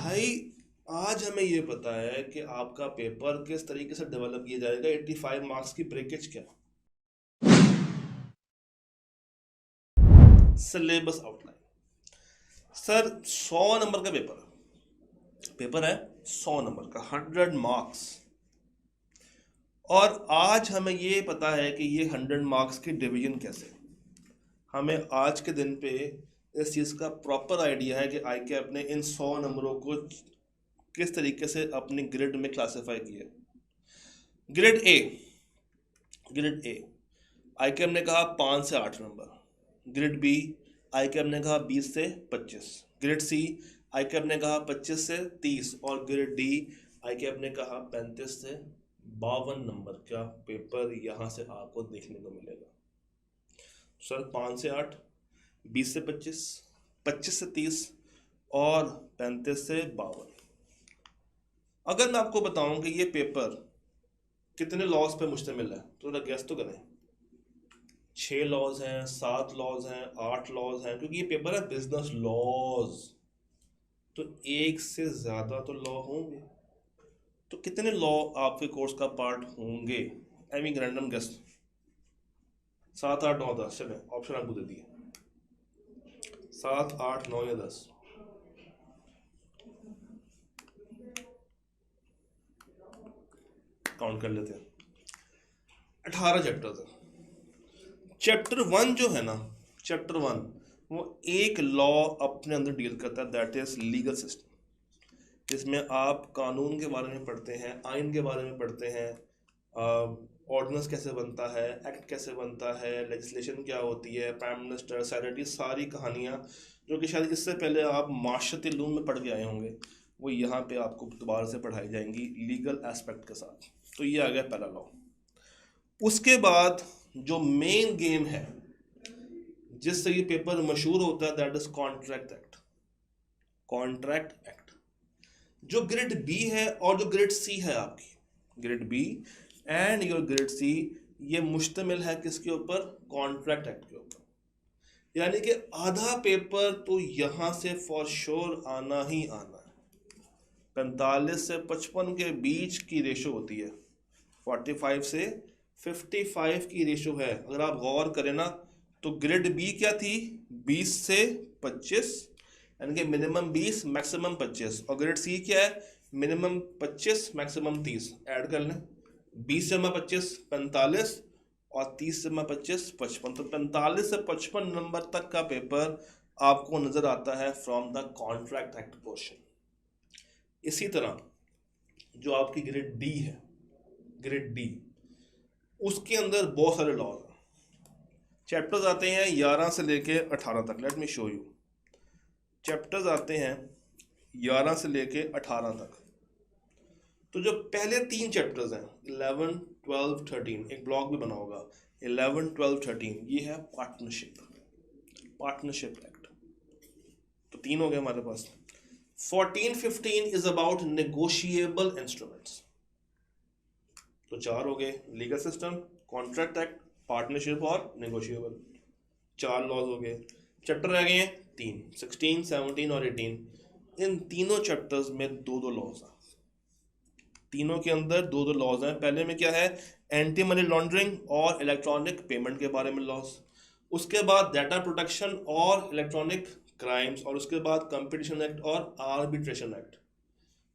भाई आज हमें ये पता है कि आपका पेपर किस तरीके से डेवलप किया जाएगा। 85 मार्क्स की ब्रेकेज क्या, सिलेबस आउटलाइन। सर 100 नंबर का पेपर है 100 नंबर का 100 मार्क्स। और आज हमें ये पता है कि ये 100 मार्क्स की डिवीजन कैसे। हमें आज के दिन पे इस चीज़ का प्रॉपर आइडिया है कि आई के अपने इन 100 नंबरों को किस तरीके से अपने ग्रिड में क्लासिफाई किया। ग्रिड ए आई के हमने कहा 5 से 8 नंबर। ग्रिड बी आई के हमने कहा 20 से 25। ग्रिड सी आई के हमने कहा 25 से 30। और ग्रिड डी आई के हमने कहा 35 से 52 नंबर का पेपर यहाँ से आपको देखने को मिलेगा। सर 5 से 8, 20 से 25, 25 से 30 और 35 से 52। अगर मैं आपको बताऊं कि ये पेपर कितने लॉज पे मुश्तमिल है तो जरा गैस तो करें। 6 लॉज हैं, 7 लॉज हैं, 8 लॉज हैं, क्योंकि ये पेपर है बिजनेस लॉज, तो एक से ज़्यादा तो लॉ होंगे। तो कितने लॉ आपके कोर्स का पार्ट होंगे? I mean random guess. 7, 8, 9, 10। चलें ऑप्शन आपको दे दिए, 7, 8, 9 या 10। काउंट कर लेते हैं। 18 चैप्टर्स हैं। चैप्टर 1 जो है ना, चैप्टर 1 वो एक लॉ अपने अंदर डील करता है, दैट इज लीगल सिस्टम। जिसमें आप कानून के बारे में पढ़ते हैं, आइन के बारे में पढ़ते हैं, ऑर्डिनेंस कैसे बनता है, एक्ट कैसे बनता है, लेजिस्लेशन क्या होती है, प्राइम मिनिस्टर, सेनेट, सारी कहानियाँ जो कि शायद इससे पहले आप माशरती इल्लूम में पढ़ के आए होंगे, वो यहाँ पे आपको दोबारा से पढ़ाई जाएंगी लीगल एस्पेक्ट के साथ। तो ये आ गया पहला लॉ। उसके बाद जो मेन गेम है जिससे ये पेपर मशहूर होता है, that is contract act. Contract act जो ग्रेड बी है और जो ग्रेड सी है, आपकी grade B and your grade C, ये मुश्तमिल है किसके ऊपर? कॉन्ट्रैक्ट एक्ट के ऊपर। यानी कि आधा पेपर तो यहाँ से फॉर श्योर आना ही आना है। 45 से 55 के बीच की रेशो होती है, 45 से 55 की रेशो है। अगर आप गौर करें ना तो ग्रेड बी क्या थी? 20 से 25, यानी कि मिनिमम 20 मैक्सिमम 25। और ग्रेड सी क्या है? Minimum 25 maximum 30। ऐड कर लें, 20 जमा 25 45 और 30 जमा 25 55। तो 45 से 55 नंबर तक का पेपर आपको नजर आता है from the contract act portion. इसी तरह जो आपकी ग्रेड डी है, ग्रेड डी, उसके अंदर बहुत सारे लॉज हैं। चैप्टर्स आते हैं 11 से लेके 18 तक। Let me show you. Chapters आते हैं 11 से लेके 18 तक। तो जो पहले 3 चैप्टर्स हैं 11, 12, 13, एक ब्लॉग भी बना होगा 11, 12, 13, ये है पार्टनरशिप एक्ट। तो 3 हो गए हमारे पास। 14, 15 इज अबाउट नेगोशिएबल इंस्ट्रूमेंट्स। तो 4 हो गए, legal system, contract act, partnership और नेगोशिएबल। 4 लॉज हो गए। चैप्टर रह गए हैं 3, 16, 17 और 18। इन तीनों चैप्टर्स में 2-2 लॉज हैं। तीनों के अंदर 2-2 लॉज हैं। पहले में क्या है? एंटी मनी लॉन्ड्रिंग और इलेक्ट्रॉनिक पेमेंट के बारे में लॉज। उसके बाद डाटा प्रोटेक्शन और इलेक्ट्रॉनिक क्राइम्स। और उसके बाद कंपटीशन एक्ट और आर्बिट्रेशन एक्ट।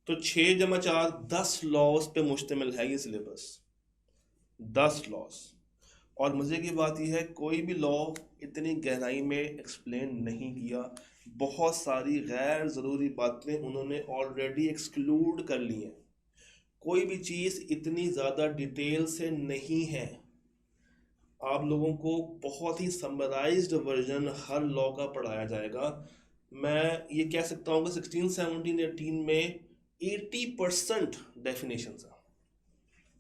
तो 6 जमा 4 10 लॉज पे मुश्तमिल है ये सिलेबस। 10 लॉज। और मज़े की बात यह है, कोई भी लॉ इतनी गहराई में एक्सप्लेन नहीं किया। बहुत सारी गैर ज़रूरी बातें उन्होंने ऑलरेडी एक्सक्लूड कर ली हैं। कोई भी चीज़ इतनी ज़्यादा डिटेल से नहीं है। आप लोगों को बहुत ही समराइज्ड वर्जन हर लॉ का पढ़ाया जाएगा। मैं ये कह सकता हूँ कि 16, 17, 18 में 80% डेफिनेशन है।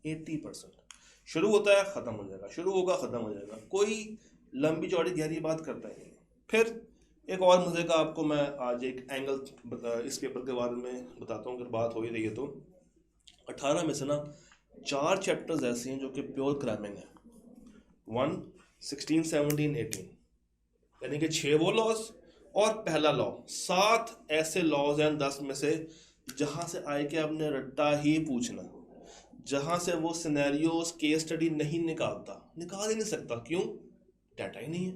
80% शुरू होता है ख़त्म हो जाएगा, शुरू होगा ख़त्म हो जाएगा, कोई लंबी चौड़ी गहरी बात करता ही नहीं। फिर एक और मज़े का आपको मैं आज एक एंगल इस पेपर के बारे में बताता हूँ, अगर बात हो ही रही है तो। 18 में से ना 4 चैप्टर्स ऐसे हैं जो कि प्योर क्राइमिंग है। 1, 16, 17, 18, यानी कि 6 वो लॉज और पहला लॉ, 7 ऐसे लॉज हैं 10 में से जहां से आए कि आपने रट्टा ही पूछना, जहां से वो सिनेरियोस केस स्टडी नहीं निकाल ही नहीं सकता। क्यों? डाटा ही नहीं है,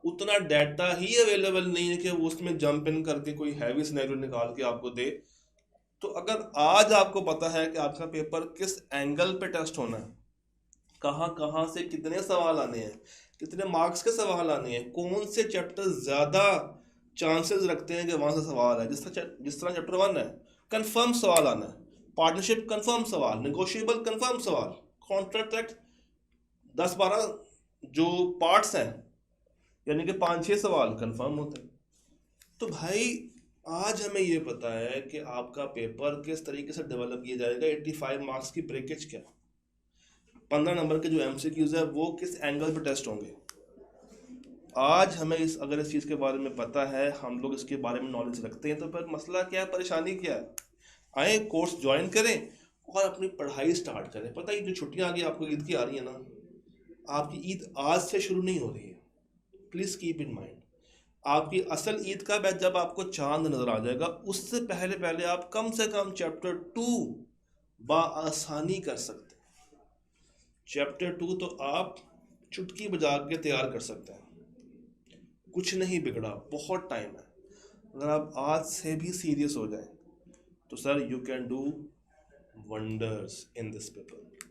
उतना डाटा ही अवेलेबल नहीं है कि वो उसमें जंप इन करके कोई हैवी सिनेरियो निकाल के आपको दे। तो अगर आज आपको पता है कि आपका पेपर किस एंगल पे टेस्ट होना है, कहाँ कहाँ से कितने सवाल आने हैं, कितने मार्क्स के सवाल आने हैं, कौन से चैप्टर ज़्यादा चांसेस रखते हैं कि वहाँ से सवाल है, जिस तरह चैप्टर 1 है कंफर्म सवाल आना है, पार्टनरशिप कंफर्म सवाल, नेगोशिएबल कंफर्म सवाल, कॉन्ट्रैक्ट 10-12 जो पार्ट्स हैं यानी कि 5-6 सवाल कंफर्म होते हैं। तो भाई आज हमें ये पता है कि आपका पेपर किस तरीके से डेवलप किया जाएगा, 85 मार्क्स की ब्रेकेज क्या, 15 नंबर के जो एमसीक्यूज है वो किस एंगल पर टेस्ट होंगे। आज हमें अगर इस चीज़ के बारे में पता है, हम लोग इसके बारे में नॉलेज रखते हैं, तो फिर मसला क्या है, परेशानी क्या है। आए कोर्स ज्वाइन करें और अपनी पढ़ाई स्टार्ट करें। पता है जो छुट्टियां आगे आपको ईद की आ रही है ना, आपकी ईद आज से शुरू नहीं हो रही है, प्लीज़ कीप इन माइंड। आपकी असल ईद का बैच जब आपको चांद नजर आ जाएगा, उससे पहले पहले आप कम से कम चैप्टर 2 बाआसानी कर सकते हैं। चैप्टर 2 तो आप चुटकी बजा के तैयार कर सकते हैं, कुछ नहीं बिगड़ा, बहुत टाइम है। अगर आप आज से भी सीरियस हो जाए तो sir you can do wonders in this paper.